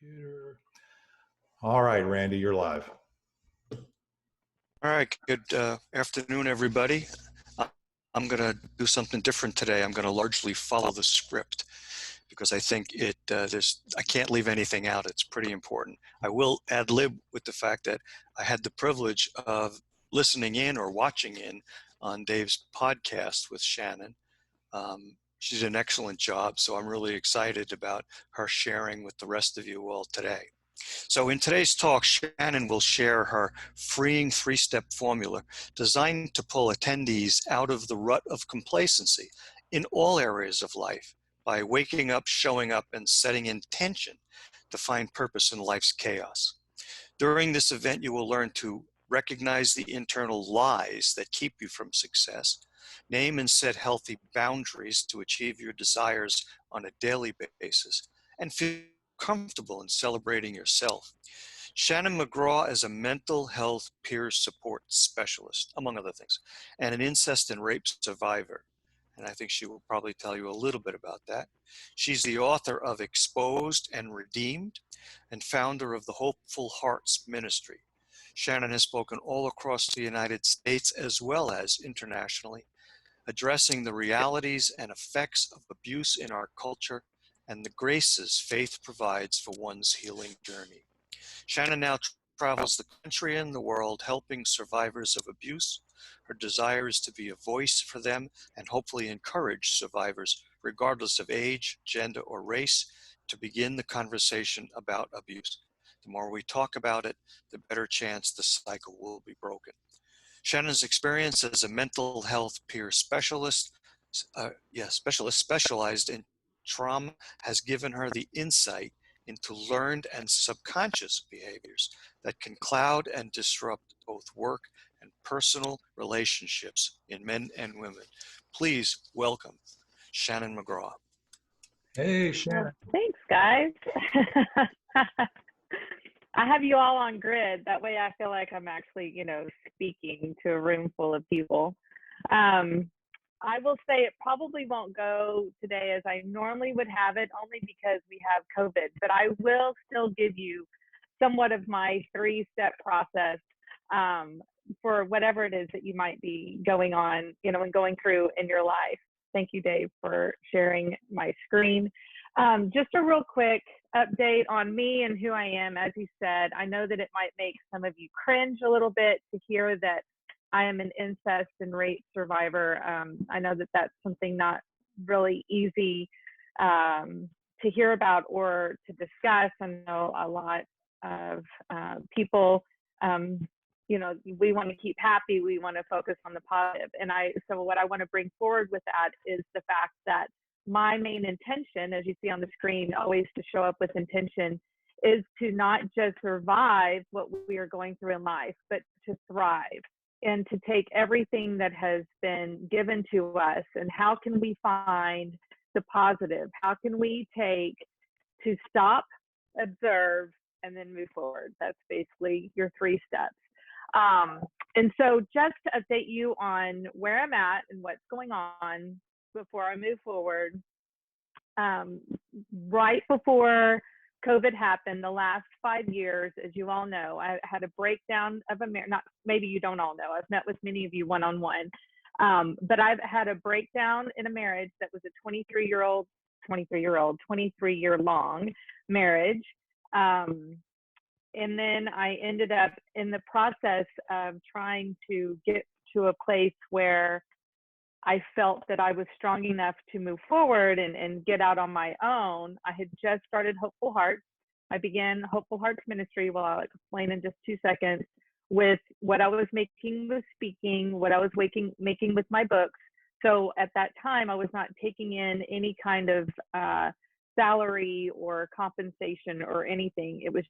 Computer. All right, Randy, you're live. All right, good afternoon, everybody. I'm going to do something different today. I'm going to largely follow the script because I think I can't leave anything out. It's pretty important. I will ad lib with the fact that I had the privilege of listening in or watching in on Dave's podcast with Shannon. She did an excellent job, so I'm really excited about her sharing with the rest of you all today. So in today's talk, Shannon will share her freeing three-step formula designed to pull attendees out of the rut of complacency in all areas of life by waking up, showing up, and setting intention to find purpose in life's chaos. During this event, you will learn to recognize the internal lies that keep you from success, name and set healthy boundaries to achieve your desires on a daily basis, and feel comfortable in celebrating yourself. Shannon McGraw is a mental health peer support specialist, among other things, and an incest and rape survivor. And I think she will probably tell you a little bit about that. She's the author of Exposed and Redeemed and founder of the Hopeful Hearts Ministry. Shannon has spoken all across the United States as well as internationally, addressing the realities and effects of abuse in our culture and the graces faith provides for one's healing journey. Shannon now travels the country and the world helping survivors of abuse. Her desire is to be a voice for them and hopefully encourage survivors, regardless of age, gender, or race, to begin the conversation about abuse. The more we talk about it, the better chance the cycle will be broken. Shannon's experience as a mental health peer specialist, specialized in trauma, has given her the insight into learned and subconscious behaviors that can cloud and disrupt both work and personal relationships in men and women. Please welcome Shannon McGraw. Hey, Shannon. Thanks, guys. I have you all on grid. That way I feel like I'm actually, speaking to a room full of people. I will say it probably won't go today as I normally would have it, only because we have COVID, but I will still give you somewhat of my three-step process for whatever it is that you might be going on, and going through in your life. Thank you, Dave, for sharing my screen. Just a real quick update on me and who I am. As you said, I know that it might make some of you cringe a little bit to hear that I am an incest and rape survivor. I know that that's something not really easy to hear about or to discuss. I know a lot of people, we want to keep happy. We want to focus on the positive. So what I want to bring forward with that is the fact that my main intention, as you see on the screen, always to show up with intention, is to not just survive what we are going through in life, but to thrive and to take everything that has been given to us and how can we find the positive? How can we take to stop, observe, and then move forward? That's basically your three steps. And so just to update you on where I'm at and what's going on before I move forward, right before COVID happened, the last 5 years, as you all know, I had a breakdown of a marriage. Not maybe you don't all know. I've met with many of you one-on-one, but I've had a breakdown in a marriage that was a 23-year-long marriage. And then I ended up in the process of trying to get to a place where I felt that I was strong enough to move forward and get out on my own. I had just started Hopeful Hearts. I began Hopeful Hearts Ministry, I'll explain in just 2 seconds, with what I was making with speaking, what I was making with my books. So at that time, I was not taking in any kind of salary or compensation or anything. It was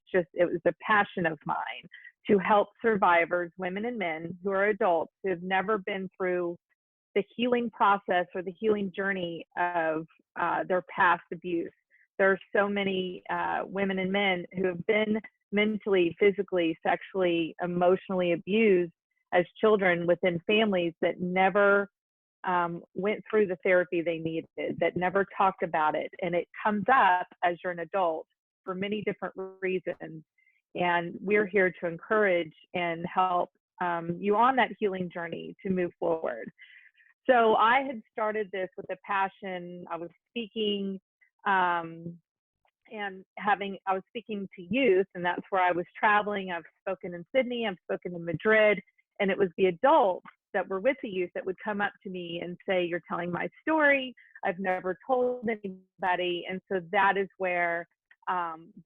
a passion of mine to help survivors, women and men who are adults who have never been through the healing process or the healing journey of their past abuse. There are so many women and men who have been mentally, physically, sexually, emotionally abused as children within families that never went through the therapy they needed, that never talked about it. And it comes up as you're an adult for many different reasons. And we're here to encourage and help you on that healing journey to move forward. So I had started this with a passion. I was speaking I was speaking to youth, and that's where I was traveling. I've spoken in Sydney, I've spoken in Madrid, and it was the adults that were with the youth that would come up to me and say, "You're telling my story. I've never told anybody." And so that is where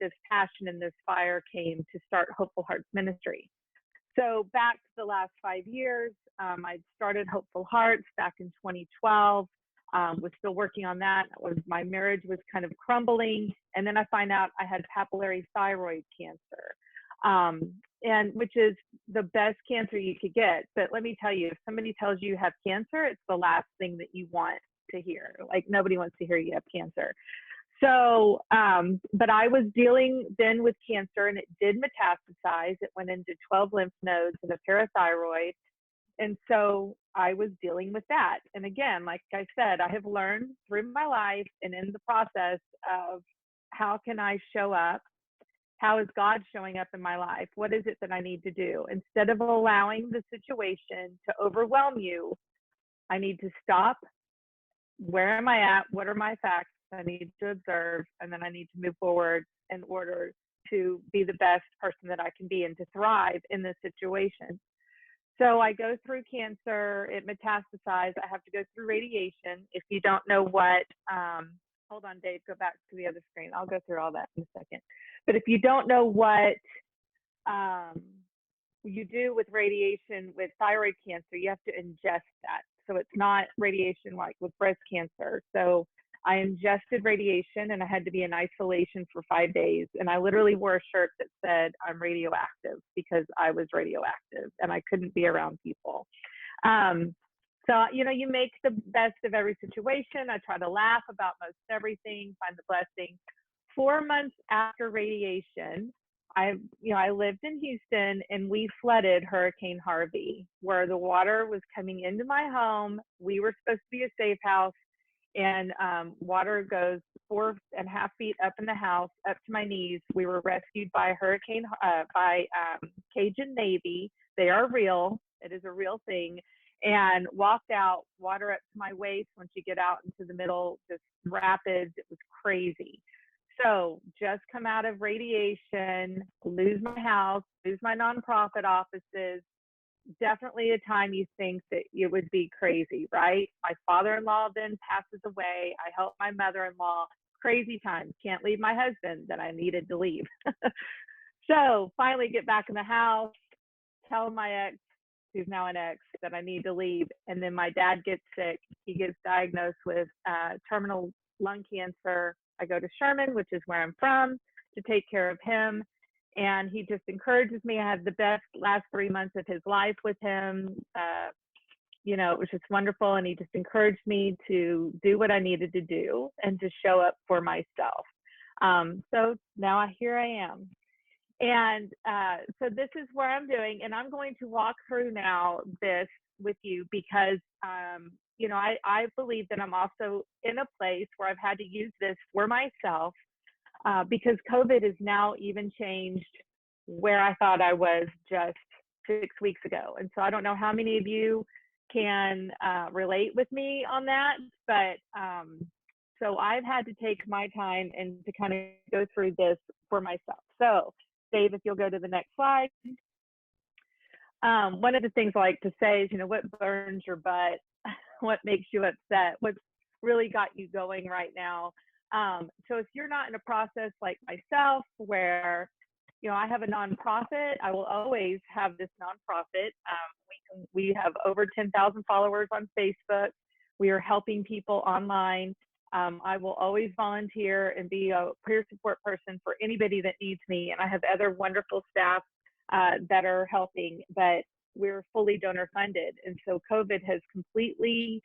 this passion and this fire came to start Hopeful Hearts Ministry. So back to the last 5 years, I started Hopeful Hearts back in 2012. Was still working on that. My marriage was kind of crumbling, and then I find out I had papillary thyroid cancer, and which is the best cancer you could get. But let me tell you, if somebody tells you you have cancer, it's the last thing that you want to hear. Like, nobody wants to hear you have cancer. So, but I was dealing then with cancer, and it did metastasize. It went into 12 lymph nodes and a parathyroid. And so I was dealing with that. And again, like I said, I have learned through my life and in the process of how can I show up? How is God showing up in my life? What is it that I need to do? Instead of allowing the situation to overwhelm you, I need to stop. Where am I at? What are my facts? I need to observe, and then I need to move forward in order to be the best person that I can be and to thrive in this situation. So I go through cancer, it metastasized. I have to go through radiation. If you don't know what, hold on, Dave, go back to the other screen. I'll go through all that in a second. But if you don't know what you do with radiation with thyroid cancer, you have to ingest that. So it's not radiation like with breast cancer. So I ingested radiation, and I had to be in isolation for 5 days. And I literally wore a shirt that said, "I'm radioactive," because I was radioactive and I couldn't be around people. So, you know, you make the best of every situation. I try to laugh about most everything, find the blessing. 4 months after radiation, I lived in Houston, and we flooded Hurricane Harvey, where the water was coming into my home. We were supposed to be a safe house, and water goes 4.5 feet up in the house, up to my knees. We were rescued by Cajun Navy. They are real. It is a real thing. And walked out, water up to my waist. Once you get out into the middle, just rapids, it was crazy. So just come out of radiation, lose my house, lose my nonprofit offices. Definitely a time you think that it would be crazy, right? My father-in-law then passes away. I help my mother-in-law. Crazy times. Can't leave my husband that I needed to leave. So finally get back in the house, tell my ex, who's now an ex, that I need to leave. And then my dad gets sick. He gets diagnosed with terminal lung cancer. I go to Sherman, which is where I'm from, to take care of him. And he just encourages me. I had the best last 3 months of his life with him. You know, it was just wonderful. And he just encouraged me to do what I needed to do and to show up for myself. So now here I am. And so this is where I'm doing. And I'm going to walk through now this with you because, you know, I believe that I'm also in a place where I've had to use this for myself. Because COVID has now even changed where I thought I was just 6 weeks ago. And so I don't know how many of you can relate with me on that, but so I've had to take my time and to kind of go through this for myself. So Dave, if you'll go to the next slide. One of the things I like to say is, you know, what burns your butt? What makes you upset? What's really got you going right now? So if you're not in a process like myself where, you know, I have a nonprofit, I will always have this nonprofit. We have over 10,000 followers on Facebook. We are helping people online. I will always volunteer and be a peer support person for anybody that needs me. And I have other wonderful staff that are helping, but we're fully donor funded. And so COVID has completely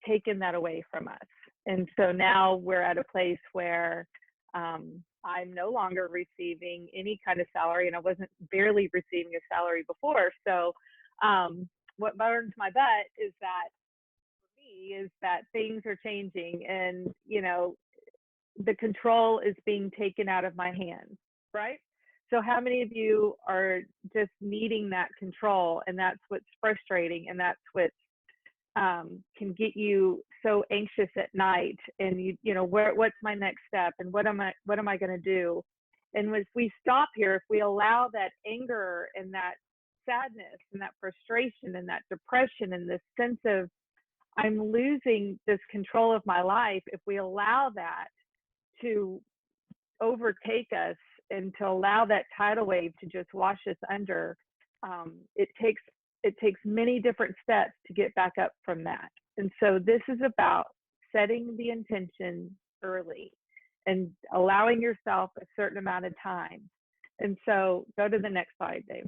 taken that away from us. And so now we're at a place where I'm no longer receiving any kind of salary, and I wasn't barely receiving a salary before. So what burns my butt is that for me is that things are changing, and you know, the control is being taken out of my hands, right? So how many of you are just needing that control, and that's what's frustrating, and that's what can get you so anxious at night, and you know, what's my next step, and what am I going to do? And if we stop here, if we allow that anger and that sadness and that frustration and that depression and this sense of I'm losing this control of my life, if we allow that to overtake us and to allow that tidal wave to just wash us under, it takes many different steps to get back up from that. And so this is about setting the intention early and allowing yourself a certain amount of time. And so go to the next slide, Dave,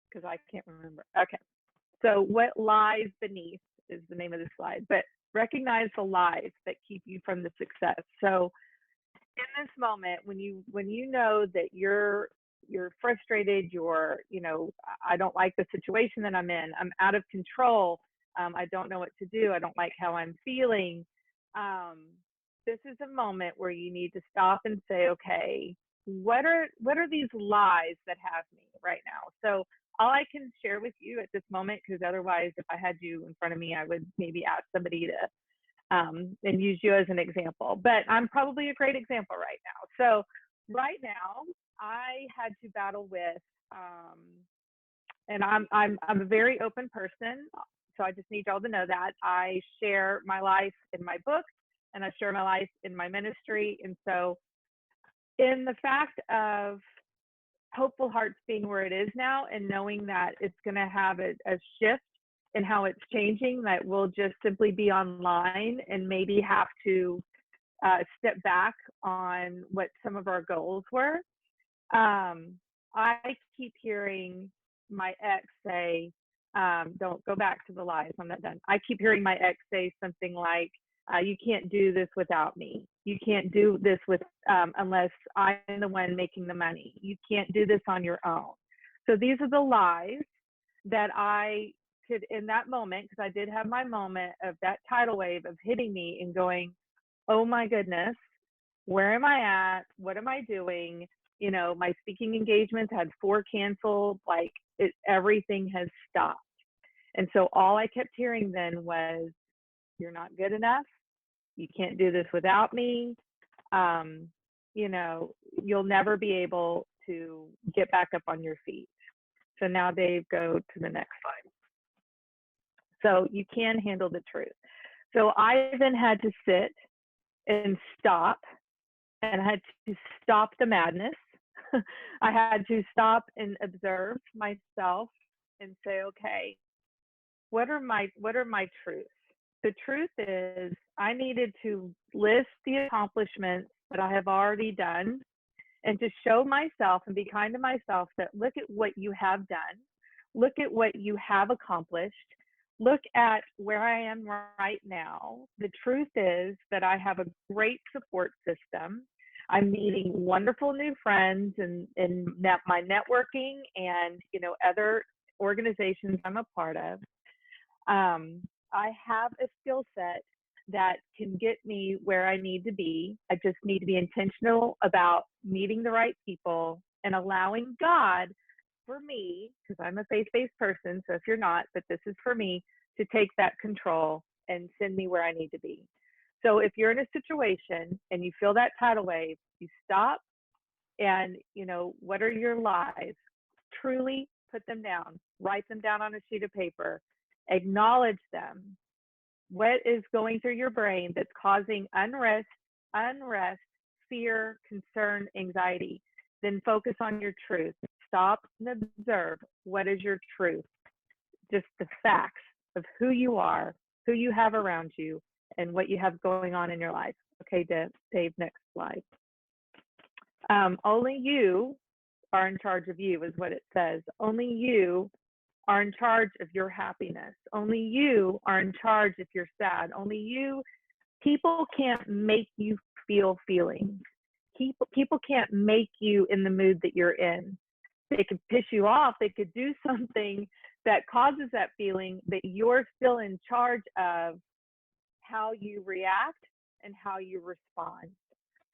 because I can't remember. Okay. So what lies beneath is the name of the slide, but recognize the lies that keep you from the success. So in this moment, when you know that you're frustrated, you know, I don't like the situation that I'm in, I'm out of control, I don't know what to do, I don't like how I'm feeling, this is a moment where you need to stop and say, okay, what are these lies that have me right now? So all I can share with you at this moment, because otherwise if I had you in front of me, I would maybe ask somebody to and use you as an example, but I'm probably a great example right now. So right now I had to battle with, and I'm a very open person. So I just need y'all to know that I share my life in my book and I share my life in my ministry. And so in the fact of Hopeful Hearts being where it is now and knowing that it's going to have a shift in how it's changing, that we'll just simply be online and maybe have to step back on what some of our goals were. I keep hearing my ex say, don't go back to the lies, I'm not done. I keep hearing my ex say something like, you can't do this without me. You can't do this unless I'm the one making the money. You can't do this on your own. So these are the lies that I could, in that moment, because I did have my moment of that tidal wave of hitting me and going, oh my goodness, where am I at? What am I doing? You know, my speaking engagements had 4 canceled, like everything has stopped. And so all I kept hearing then was, you're not good enough. You can't do this without me. You know, you'll never be able to get back up on your feet. So now Dave, go to the next slide. So you can handle the truth. So I then had to sit and stop, and I had to stop the madness. I had to stop and observe myself and say, okay, what are my truths? The truth is I needed to list the accomplishments that I have already done and to show myself and be kind to myself that look at what you have done, look at what you have accomplished, look at where I am right now. The truth is that I have a great support system. I'm meeting wonderful new friends and my networking and, you know, other organizations I'm a part of. I have a skill set that can get me where I need to be. I just need to be intentional about meeting the right people and allowing God, for me, because I'm a faith-based person, so if you're not, but this is for me, to take that control and send me where I need to be. So if you're in a situation and you feel that tidal wave, you stop and, you know, what are your lies? Truly put them down, write them down on a sheet of paper, acknowledge them. What is going through your brain that's causing unrest, fear, concern, anxiety? Then focus on your truth. Stop and observe. What is your truth? Just the facts of who you are, who you have around you, and what you have going on in your life. Okay, Dave, next slide. Only you are in charge of you, is what it says. Only you are in charge of your happiness. Only you are in charge if you're sad. Only you. People can't make you feel feelings. People can't make you in the mood that you're in. They could piss you off. They could do something that causes that feeling, that you're still in charge of how you react and how you respond.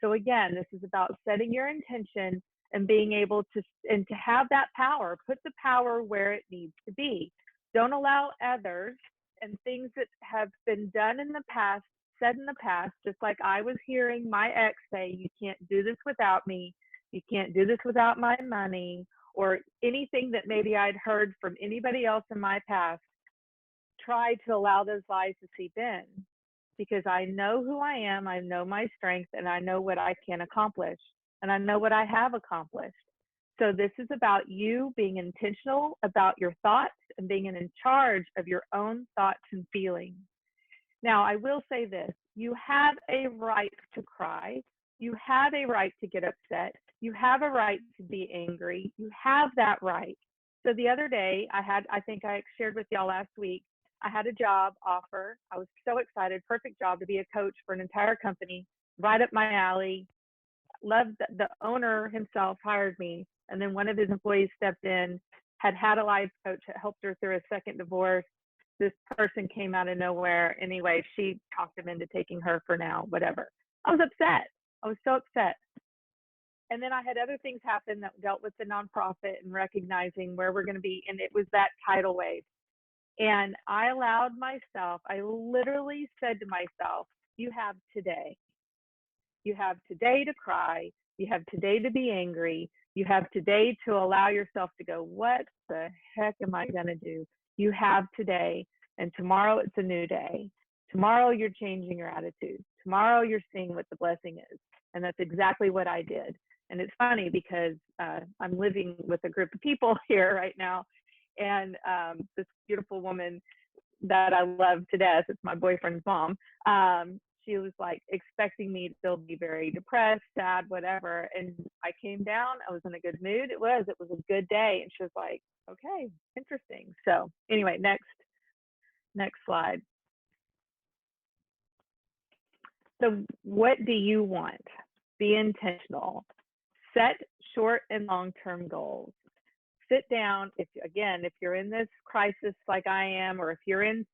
So again, this is about setting your intention and being able to have that power. Put the power where it needs to be. Don't allow others and things that have been done in the past, said in the past, just like I was hearing my ex say, you can't do this without me, you can't do this without my money, or anything that maybe I'd heard from anybody else in my past. Try to allow those lies to seep in, because I know who I am, I know my strengths, and I know what I can accomplish, and I know what I have accomplished. So this is about you being intentional about your thoughts and being in charge of your own thoughts and feelings. Now, I will say this, you have a right to cry. You have a right to get upset. You have a right to be angry. You have that right. So the other day, I think I shared with y'all last week, I had a job offer. I was so excited, perfect job to be a coach for an entire company, right up my alley. Loved the owner himself hired me. And then one of his employees stepped in, had a life coach that helped her through a second divorce. This person came out of nowhere. Anyway, she talked him into taking her for now, whatever. I was upset. I was so upset. And then I had other things happen that dealt with the nonprofit and recognizing where we're going to be. And it was that tidal wave. And I allowed myself, I literally said to myself, you have today. You have today to cry. You have today to be angry. You have today to allow yourself to go, what the heck am I going to do? You have today. And tomorrow it's a new day. Tomorrow you're changing your attitude. Tomorrow you're seeing what the blessing is. And that's exactly what I did. And it's funny because I'm living with a group of people here right now. And this beautiful woman that I love to death, it's my boyfriend's mom, she was like expecting me to still be very depressed, sad, whatever. And I came down, I was in a good mood. It was a good day. And she was like, okay, interesting. So anyway, next slide. So what do you want? Be intentional. Set short and long-term goals. Sit down. If you're in this crisis like I am, or if you're in,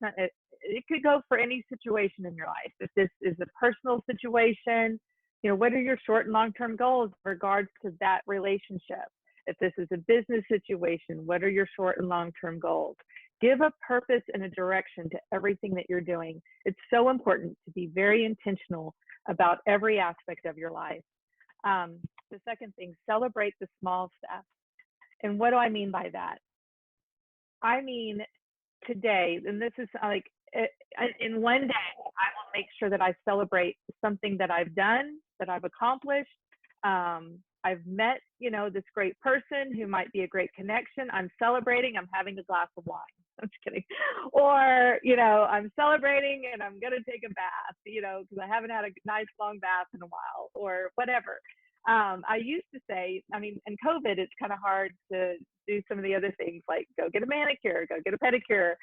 it could go for any situation in your life. If this is a personal situation, what are your short and long-term goals in regards to that relationship? If this is a business situation, what are your short and long-term goals? Give a purpose and a direction to everything that you're doing. It's so important to be very intentional about every aspect of your life. The second thing, celebrate the small stuff. And what do I mean by that? I mean, today, and this is like, in one day, I will make sure that I celebrate something that I've done, that I've accomplished. I've met, this great person who might be a great connection. I'm celebrating, I'm having a glass of wine. I'm just kidding. Or, I'm celebrating and I'm going to take a bath, because I haven't had a nice long bath in a while, or whatever. I used to say, in COVID, it's kind of hard to do some of the other things, like go get a manicure, go get a pedicure,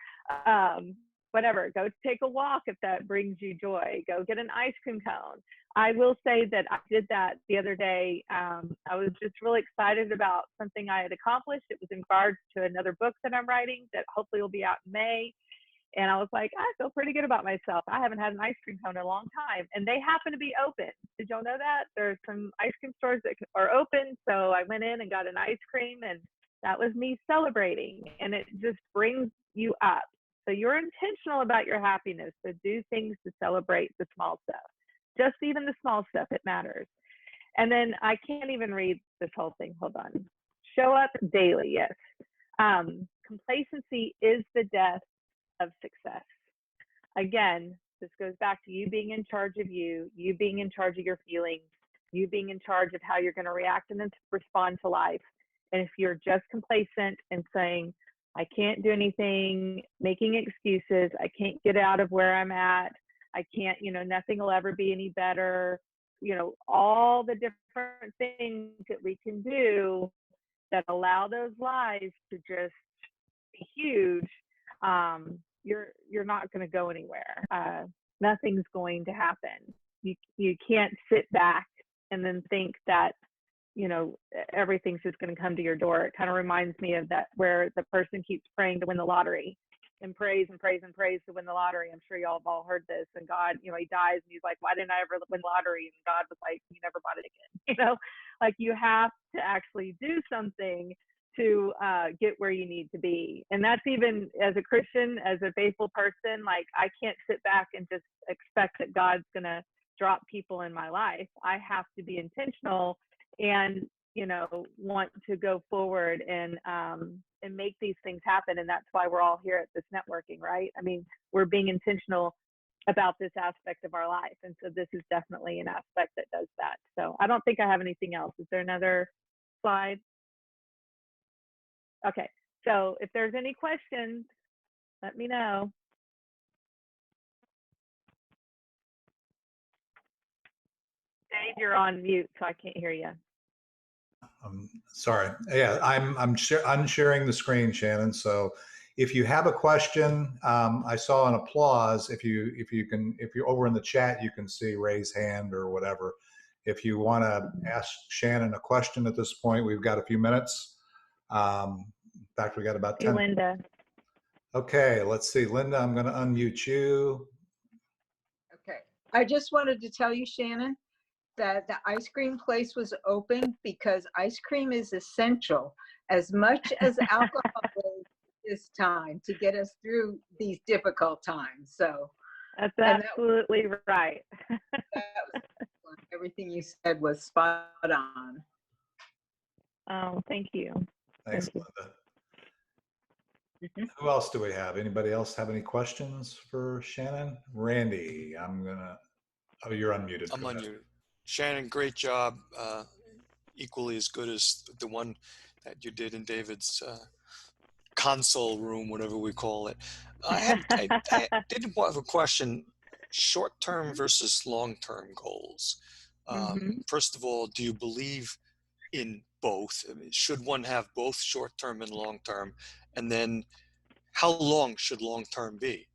whatever, go take a walk if that brings you joy, go get an ice cream cone. I will say that I did that the other day. I was just really excited about something I had accomplished. It was in regards to another book that I'm writing that hopefully will be out in May. And I was like, I feel pretty good about myself. I haven't had an ice cream cone in a long time. And they happen to be open. Did y'all know that? There's some ice cream stores that are open. So I went in and got an ice cream, and that was me celebrating. And it just brings you up. So you're intentional about your happiness. So do things to celebrate the small stuff. Just even the small stuff, it matters. And then I can't even read this whole thing. Hold on. Show up daily, yes. Complacency is the death of success. Again, this goes back to you being in charge of you being in charge of your feelings, you being in charge of how you're going to react and then respond to life. And if you're just complacent and saying, I can't do anything, making excuses, I can't get out of where I'm at, I can't, nothing will ever be any better, all the different things that we can do that allow those lies to just be huge, you're not going to go anywhere. Nothing's going to happen. You can't sit back and then think that, everything's just going to come to your door. It kind of reminds me of that, where the person keeps praying to win the lottery. and prays and prays and prays to win the lottery. I'm sure y'all have all heard this. And God, you know, he dies and he's like, why didn't I ever win the lottery? And God was like, you never bought it again. You know, like you have to actually do something to get where you need to be. And that's even as a Christian, as a faithful person, like I can't sit back and just expect that God's going to drop people in my life. I have to be intentional and, you know, want to go forward and make these things happen. And that's why we're all here at this networking, right? I mean, we're being intentional about this aspect of our life. And so this is definitely an aspect that does that. So I don't think I have anything else. Is there another slide? Okay, so if there's any questions, let me know. Dave, you're on mute, so I can't hear you. Sorry. Yeah, I'm sharing the screen, Shannon. So if you have a question, I saw an applause. If you're over in the chat, you can see raise hand or whatever. If you want to ask Shannon a question at this point, we've got a few minutes. In fact, we got about 10. Hey, Linda. Okay, let's see. Linda, I'm going to unmute you. Okay. I just wanted to tell you, Shannon, that the ice cream place was open because ice cream is essential as much as alcohol is this time to get us through these difficult times. So that's absolutely right. Everything you said was spot on. Oh, thank you. Thanks, Linda. Who else do we have? Anybody else have any questions for Shannon? Randy, oh, you're unmuted. I'm unmuted. Shannon, great job. Equally as good as the one that you did in David's console room, whatever we call it. I did have a question, short-term versus long-term goals. First of all, do you believe in both? I mean, should one have both short-term and long-term? And then how long should long-term be?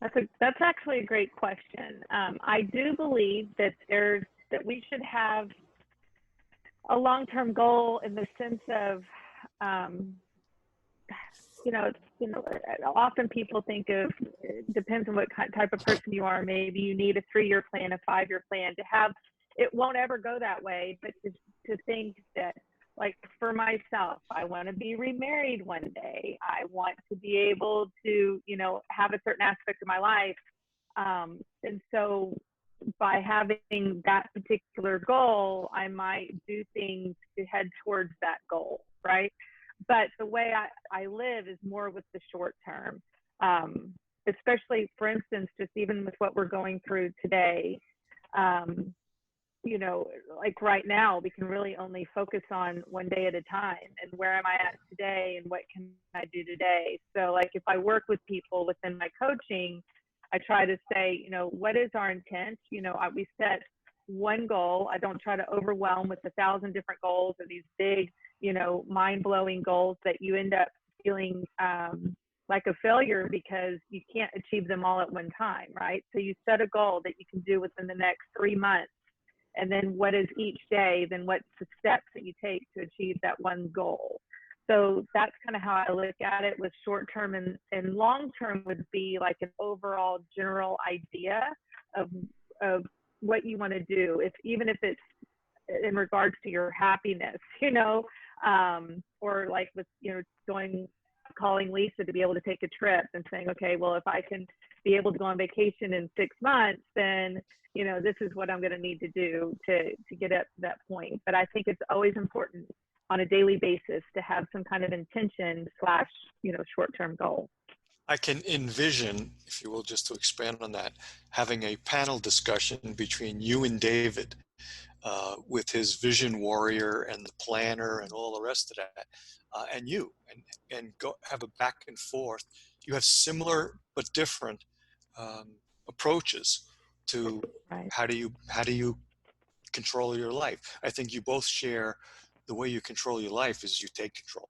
That's actually a great question. I do believe that we should have a long-term goal in the sense of, often people think of, it depends on what type of person you are. Maybe you need a 3-year plan, a 5-year plan to have. It won't ever go that way, but to think that, like for myself, I want to be remarried one day. I want to be able to, have a certain aspect of my life. And so by having that particular goal, I might do things to head towards that goal, right? But the way I live is more with the short term, especially, for instance, just even with what we're going through today. Like right now, we can really only focus on one day at a time and where am I at today and what can I do today? So like if I work with people within my coaching, I try to say, what is our intent? We set one goal. I don't try to overwhelm with 1,000 different goals or these big, mind-blowing goals that you end up feeling like a failure because you can't achieve them all at one time, right? So you set a goal that you can do within the next 3 months. And then what is each day, then what's the steps that you take to achieve that one goal? So that's kind of how I look at it with short term, and long term would be like an overall general idea of what you want to do, even if it's in regards to your happiness, or like with, calling Lisa to be able to take a trip and saying, okay, well, if I can be able to go on vacation in 6 months, then this is what I'm going to need to do to get up to that point. But I think it's always important on a daily basis to have some kind of intention / short-term goal. I can envision, if you will, just to expand on that, having a panel discussion between you and David with his vision warrior and the planner and all the rest of that, and you, and go have a back and forth. You have similar but different approaches to how do you control your life. I think you both share the way you control your life is you take control,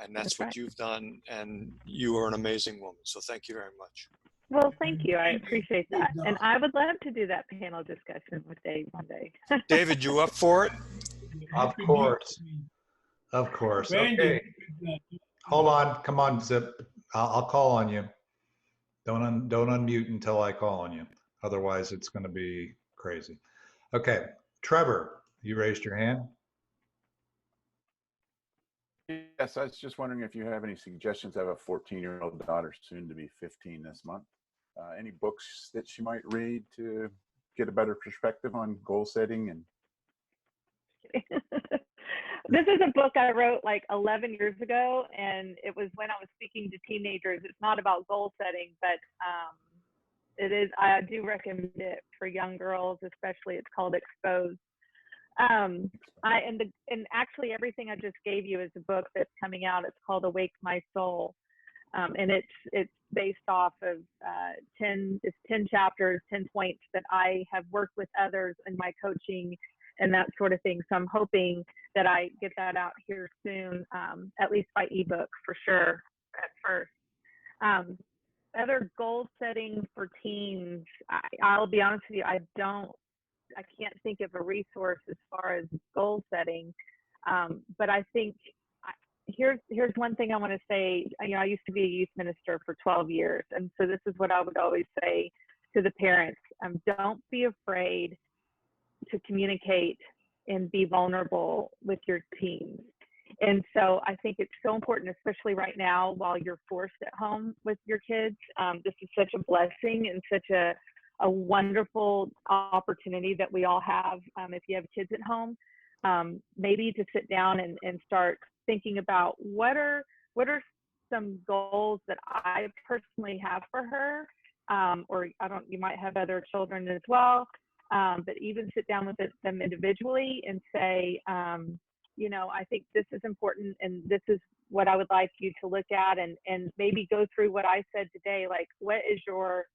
and that's what you've done, and you are an amazing woman. So thank you very much. Well, thank you. I appreciate that. And I would love to do that panel discussion with Dave one day. David, you up for it? Of course. Of course. Okay. Hold on. Come on, Zip. I'll call on you. Don't unmute until I call on you. Otherwise, it's going to be crazy. Okay, Trevor, you raised your hand. Yes, I was just wondering if you have any suggestions. I have a 14-year-old daughter, soon to be 15 this month. Any books that she might read to get a better perspective on goal setting? And this is a book I wrote like 11 years ago, and it was when I was speaking to teenagers. It's not about goal setting, but it is. I do recommend it for young girls, especially. It's called Exposed. And actually everything I just gave you is a book that's coming out. It's called Awake My Soul, and it's based off of 10 chapters, 10 points that I have worked with others in my coaching and that sort of thing. So I'm hoping that I get that out here soon, at least by ebook for sure at first. Other goal setting for teens, I'll be honest with you, I can't think of a resource as far as goal setting, but I think here's one thing I want to say. I used to be a youth minister for 12 years, and so this is what I would always say to the parents: don't be afraid to communicate and be vulnerable with your teens. And so I think it's so important, especially right now while you're forced at home with your kids. This is such a blessing and such a wonderful opportunity that we all have if you have kids at home, maybe to sit down and start thinking about what are some goals that I personally have for her, or you might have other children as well, but even sit down with them individually and say, I think this is important and this is what I would like you to look at, and maybe go through what I said today, like what is your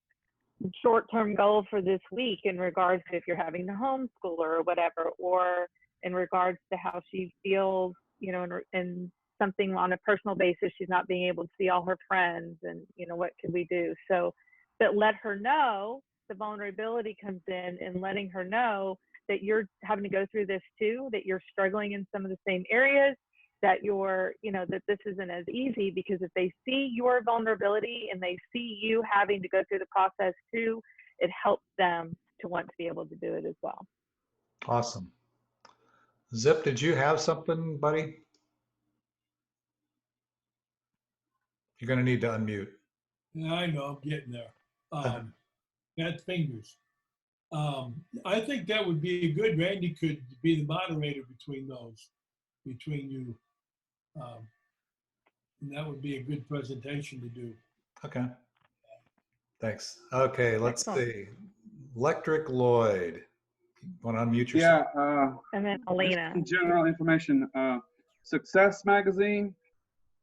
short-term goal for this week in regards to if you're having to homeschool her or whatever, or in regards to how she feels, in something on a personal basis, she's not being able to see all her friends, and what can we do? So, but let her know the vulnerability comes in letting her know that you're having to go through this too, that you're struggling in some of the same areas, that you're, that this isn't as easy, because if they see your vulnerability and they see you having to go through the process too, it helps them to want to be able to do it as well. Awesome. Zip, did you have something, buddy? You're going to need to unmute. Yeah, I know, I'm getting there. Got fingers. I think that would be good. Randy could be the moderator between you. And that would be a good presentation to do. Okay. Thanks. Okay, let's see. Electric Lloyd. Want to unmute yourself? Yeah. And then Elena. General information. Success Magazine.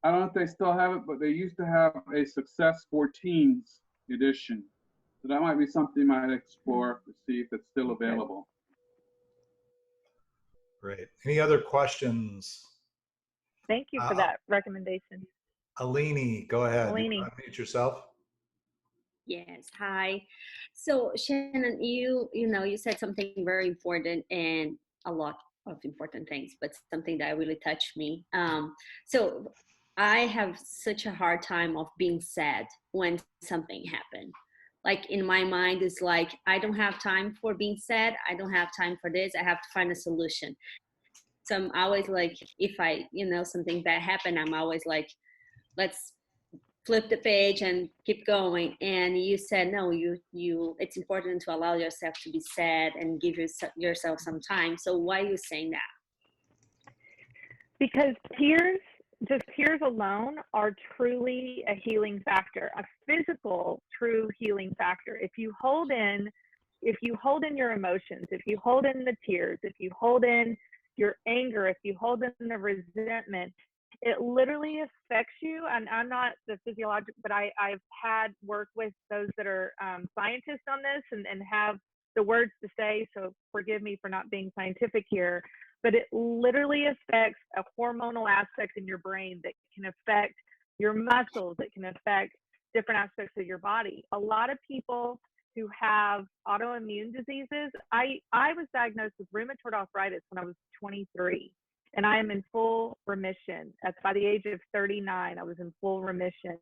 I don't know if they still have it, but they used to have a Success for Teens edition. So that might be something you might explore to see if it's still available. Great. Any other questions? Thank you for that recommendation. Alini, go ahead. Alini. Unmute yourself. Yes, hi. So Shannon, you said something very important, and a lot of important things, but something that really touched me. So I have such a hard time of being sad when something happened. Like in my mind, it's like, I don't have time for being sad. I don't have time for this. I have to find a solution. So I'm always like, if I, something bad happened, I'm always like, let's flip the page and keep going. And you said, no, it's important to allow yourself to be sad and give yourself some time. So why are you saying that? Because just tears alone are truly a healing factor, a physical, true healing factor. If you hold in your emotions, if you hold in the tears, if you hold in your anger, if you hold in the resentment, it literally affects you. And I'm not the physiologic, but I've had work with those that are scientists on this and have the words to say, so forgive me for not being scientific here, but it literally affects a hormonal aspect in your brain that can affect your muscles, that can affect different aspects of your body. A lot of people who have autoimmune diseases, I was diagnosed with rheumatoid arthritis when I was 23, and I am in full remission. That's by the age of 39, I was in full remission.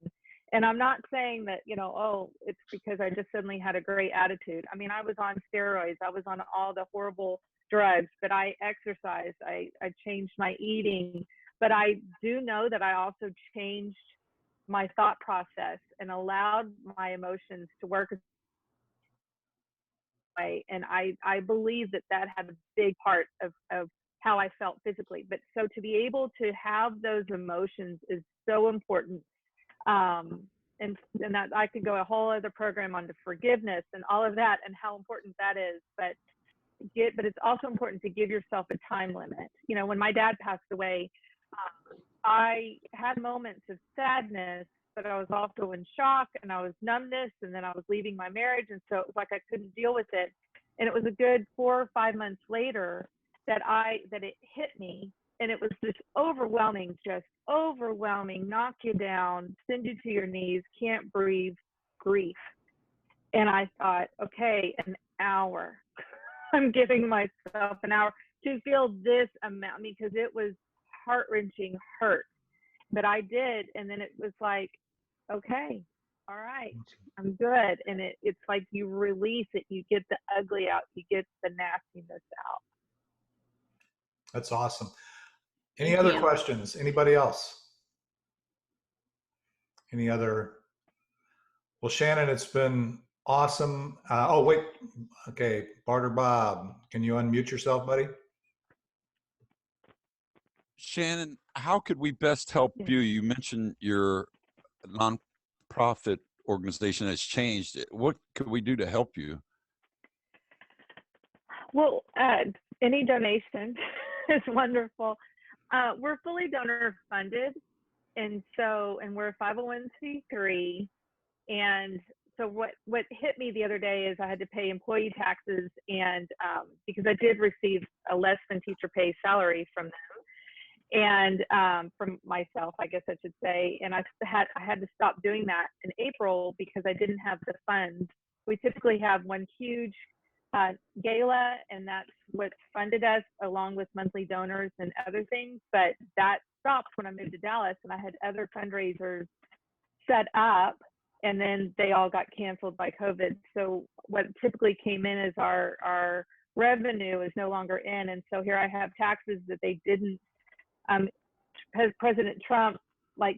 And I'm not saying that, oh, it's because I just suddenly had a great attitude. I mean, I was on steroids. I was on all the horrible drugs, but I exercised. I changed my eating. But I do know that I also changed my thought process and allowed my emotions to work way. And I believe that that had a big part of how I felt physically. But so to be able to have those emotions is so important. And that I could go a whole other program on the forgiveness and all of that and how important that is. But it's also important to give yourself a time limit. When my dad passed away, I had moments of sadness, but I was also in shock and I was numbness, and then I was leaving my marriage. And so it was like I couldn't deal with it. And it was a good 4 or 5 months later that it hit me. And it was this overwhelming, knock you down, send you to your knees, can't breathe, grief. And I thought, okay, an hour. I'm giving myself an hour to feel this amount, because it was heart-wrenching hurt. But I did, and then it was like, okay, all right, I'm good. And it's like you release it, you get the ugly out, you get the nastiness out. That's awesome. Any Thank other you. questions? Anybody else? Any other? Well, Shannon, it's been awesome. Oh, wait. Okay. Barter Bob, can you unmute yourself, buddy? Shannon, how could we best help you? You mentioned your nonprofit organization has changed. What could we do to help you? Well, any donation is wonderful. We're fully donor funded, and we're a 501c3. And so what hit me the other day is I had to pay employee taxes, and because I did receive a less than teacher pay salary from them, and from myself, I guess I should say. And I had to stop doing that in April because I didn't have the funds. We typically have one huge gala, and that's what funded us, along with monthly donors and other things. But that stopped when I moved to Dallas, and I had other fundraisers set up, and then they all got canceled by COVID. So what typically came in as our revenue is no longer in. And so here I have taxes that they didn't, President Trump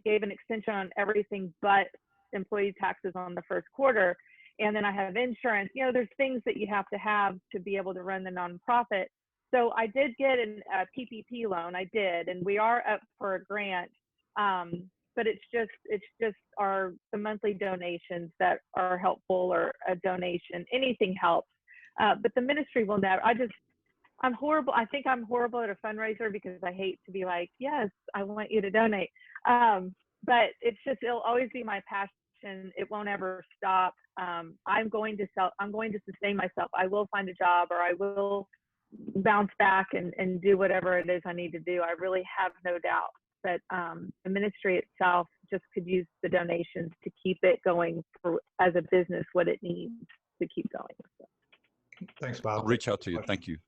gave an extension on everything but employee taxes on the first quarter. And then I have insurance. There's things that you have to be able to run the nonprofit. So I did get a PPP loan. I did, and we are up for a grant. But it's just the monthly donations that are helpful, or a donation. Anything helps. But the ministry will never. I'm horrible. I think I'm horrible at a fundraiser because I hate to be like, yes, I want you to donate. But it'll always be my passion. It won't ever stop. I'm going to sustain myself. I will find a job, or I will bounce back and do whatever it is I need to do. I really have no doubt. But the ministry itself just could use the donations to keep it going as a business, what it needs to keep going. So. Thanks, Bob. I'll reach out to you. Thank you.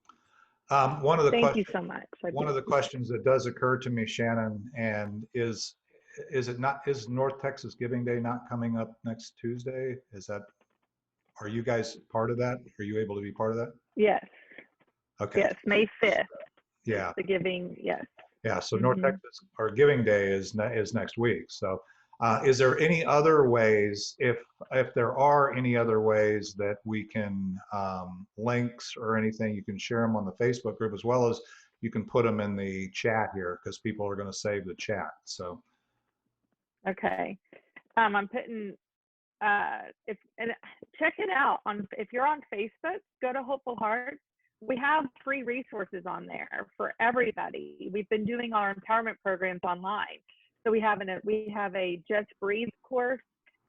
Thank you so much. One of the questions that does occur to me, Shannon, and is North Texas Giving Day not coming up next Tuesday? Are you guys part of that? Are you able to be part of that? Yes. Okay. Yes, May 5th. Yeah. The giving, yes. Yeah, so North Texas, our Giving Day is next week. So is there any other ways, if there are any other ways that we can, links or anything, you can share them on the Facebook group, as well as you can put them in the chat here, because people are going to save the chat. So. Okay. I'm putting, check it out. If you're on Facebook, go to Hopeful Heart. We have free resources on there for everybody. We've been doing our empowerment programs online. So we have a Just Breathe course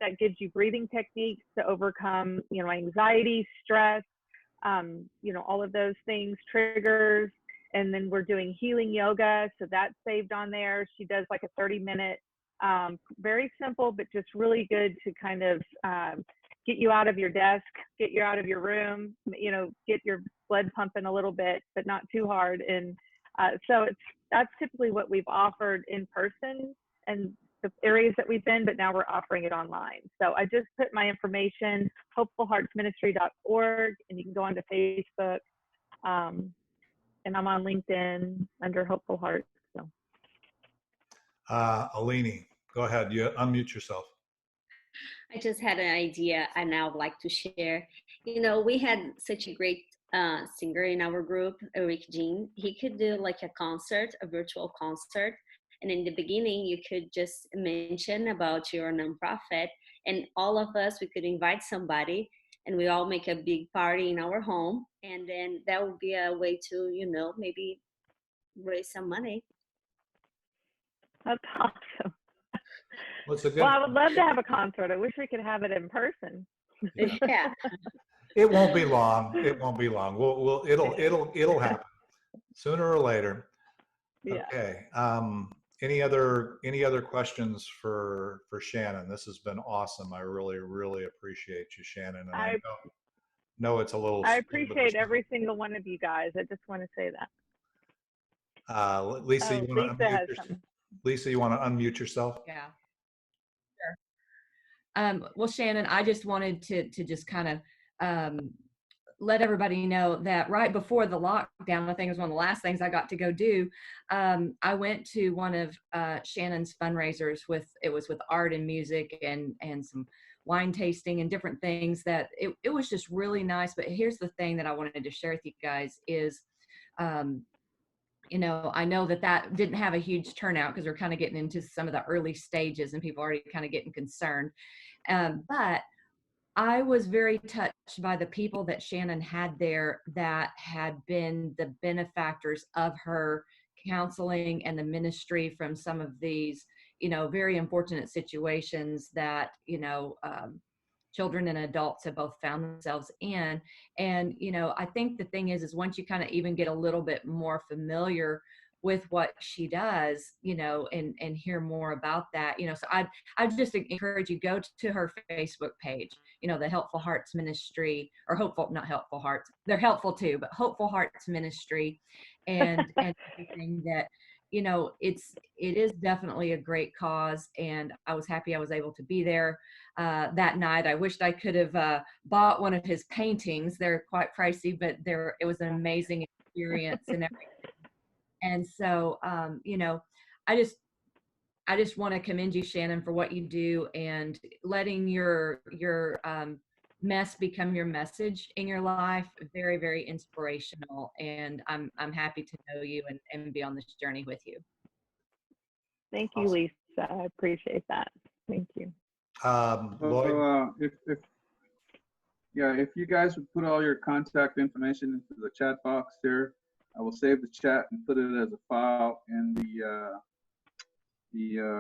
that gives you breathing techniques to overcome, anxiety, stress, all of those things, triggers. And then we're doing healing yoga. So that's saved on there. She does like a 30-minute, very simple, but just really good to kind of get you out of your desk, get you out of your room, get your blood pumping a little bit, but not too hard. And so that's typically what we've offered in person. And the areas that we've been, but now we're offering it online. So I just put my information, hopefulheartsministry.org, and you can go onto Facebook. And I'm on LinkedIn under Hopeful Hearts. So. Alini, go ahead. You unmute yourself. I just had an idea and I would like to share. You know, we had such a great singer in our group, Eric Jean. He could do like a concert, a virtual concert. And in the beginning, you could just mention about your nonprofit, and all of us, we could invite somebody and we all make a big party in our home. And then that would be a way to, you know, maybe raise some money. That's awesome. Well, I would love to have a concert. I wish we could have it in person. Yeah. It won't be long. It won't be long. It'll happen sooner or later. Yeah. Okay. Any other questions for Shannon? This has been awesome. I really appreciate you, Shannon. And I know it's a little. I appreciate every single one of you guys. I just want to say that. Lisa, you want to Lisa has unmute something. Lisa, you want to unmute yourself? Yeah. Sure. Well, Shannon, I just wanted to just kind of let everybody know that right before the lockdown, I think it was one of the last things I got to go do. I went to one of Shannon's fundraisers with art and music and some wine tasting and different things that it was just really nice. But here's the thing that I wanted to share with you guys is, you know, I know that didn't have a huge turnout because we're kind of getting into some of the early stages and people are already kind of getting concerned. But I was very touched by the people that Shannon had there that had been the benefactors of her counseling and the ministry from some of these, you know, very unfortunate situations that, you know, children and adults have both found themselves in. And, you know, I think the thing is once you kind of even get a little bit more familiar with what she does, you know, and hear more about that, you know, so I just encourage you, go to her Facebook page, you know, the Helpful Hearts Ministry, or not Helpful Hearts, they're helpful too, but Hopeful Hearts Ministry, and everything that, you know, it is definitely a great cause. And I was happy I was able to be there that night. I wished I could have bought one of his paintings. They're quite pricey, but it was an amazing experience and everything. And so, you know, I just want to commend you, Shannon, for what you do and letting your mess become your message in your life. Very, very inspirational. And I'm happy to know you and be on this journey with you. Thank you, Lisa. I appreciate that. Thank you. Lloyd? If you guys would put all your contact information into the chat box here, I will save the chat and put it as a file in the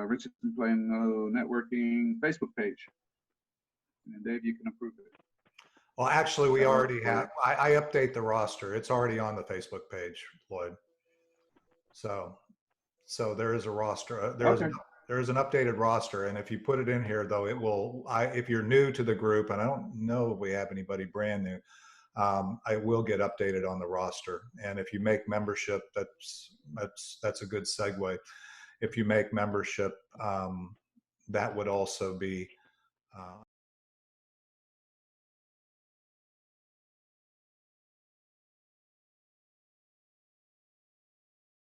Richardson Plano Networking Facebook page. And Dave, you can approve it. Well, actually, we already have. I update the roster. It's already on the Facebook page, Lloyd. So there is a roster. There is an updated roster, and if you put it in here, though, it will. If you're new to the group, and I don't know if we have anybody brand new, I will get updated on the roster. And if you make membership, that's a good segue. If you make membership, that would also be